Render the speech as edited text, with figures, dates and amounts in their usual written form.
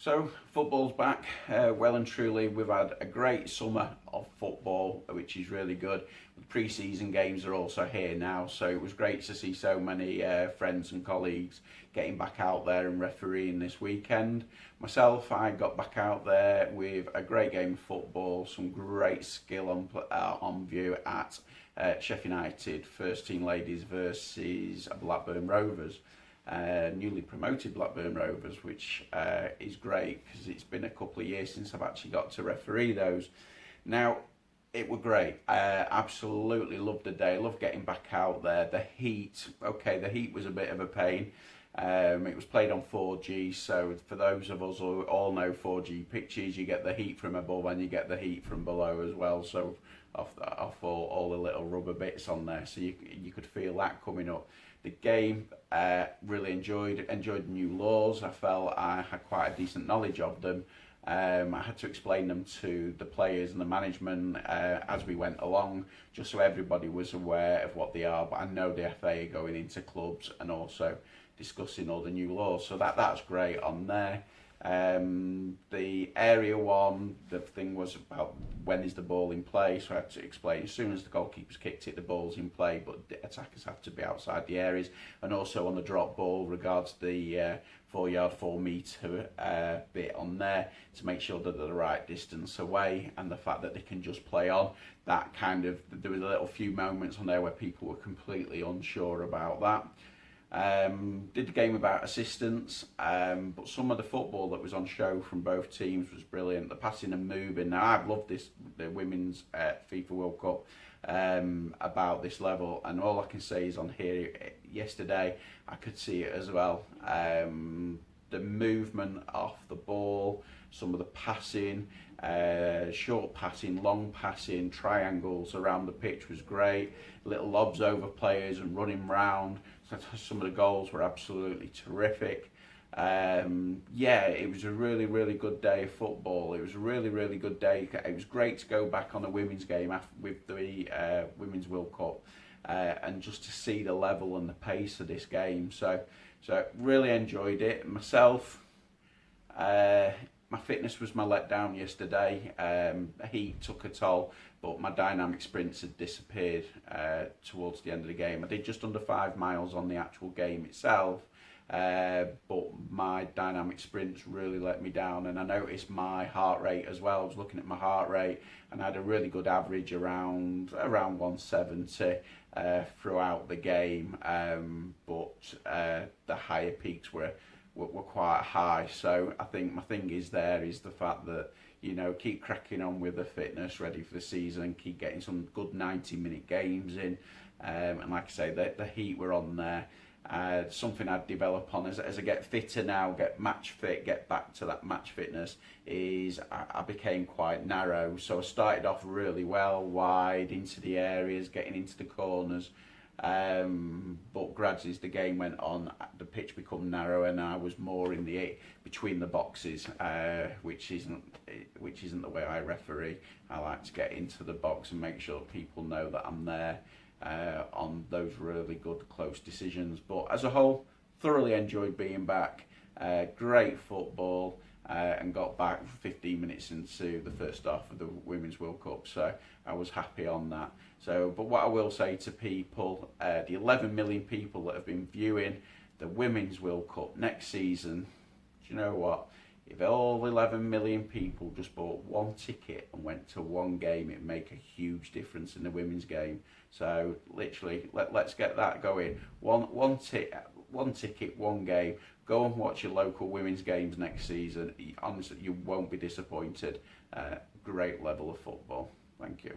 So football's back, well and truly. We've had a great summer of football, which is really good. The pre-season games are also here now, so it was great to see so many friends and colleagues getting back out there and refereeing this weekend. Myself, I got back out there with a great game of football, some great skill on view at Sheff Utd first team ladies versus Blackburn Rovers. Newly promoted Blackburn Rovers, which is great because it's been a couple of years since I've actually got to referee those. Now, it were great. I absolutely loved the day, loved getting back out there. The heat was a bit of a pain. It was played on 4G, so for those of us who all know 4G pitches, you get the heat from above and you get the heat from below as well, so off all the little rubber bits on there, so you could feel that coming up. The game, really enjoyed the new laws. I felt I had quite a decent knowledge of them. I had to explain them to the players and the management as we went along, just so everybody was aware of what they are. But I know the FA are going into clubs and also discussing all the new laws, so that's great on there. The area one, the thing was about when is the ball in play, so I had to explain as soon as the goalkeeper's kicked it, the ball's in play, but the attackers have to be outside the areas, and also on the drop ball regards the 4 yard 4 metre bit on there to make sure that they're the right distance away, and the fact that they can just play on. That kind of, there was a little few moments on there where people were completely unsure about that. Did the game about assistance, but some of the football that was on show from both teams was brilliant. The passing and moving. Now, I've loved the women's FIFA World Cup about this level, and all I can say is on here yesterday I could see it as well. The movement off the ball, some of the passing, short passing, long passing, triangles around the pitch was great. Little lobs over players and running round. So some of the goals were absolutely terrific. It was a really, really good day of football. It was a really, really good day. It was great to go back on a women's game with the Women's World Cup and just to see the level and the pace of this game. So really enjoyed it. Myself, my fitness was my letdown yesterday. Heat took a toll, but my dynamic sprints had disappeared towards the end of the game. I did just under 5 miles on the actual game itself, but my dynamic sprints really let me down, and I noticed my heart rate as well. I was looking at my heart rate, and I had a really good average around 170 throughout the game, but the higher peaks were quite high. So I think my thing is the fact that, keep cracking on with the fitness, ready for the season, keep getting some good 90-minute games in, and like I say, the heat were on there. Something I'd develop on as I get fitter now, get match fit, get back to that match fitness, is I became quite narrow. So I started off really well, wide into the areas, getting into the corners, but gradually as the game went on, the pitch became narrow and I was more in between the boxes, which isn't the way I referee. I like to get into the box and make sure people know that I'm there on those really good close decisions. But as a whole, thoroughly enjoyed being back. Great football, and got back 15 minutes into the first half of the Women's World Cup, so I was happy on that. But what I will say to people, the 11 million people that have been viewing the Women's World Cup next season, do you know what? If all 11 million people just bought one ticket and went to one game, it'd make a huge difference in the women's game. So literally, let's get that going. One ticket, one game. Go and watch your local women's games next season. Honestly, you won't be disappointed. Great level of football. Thank you.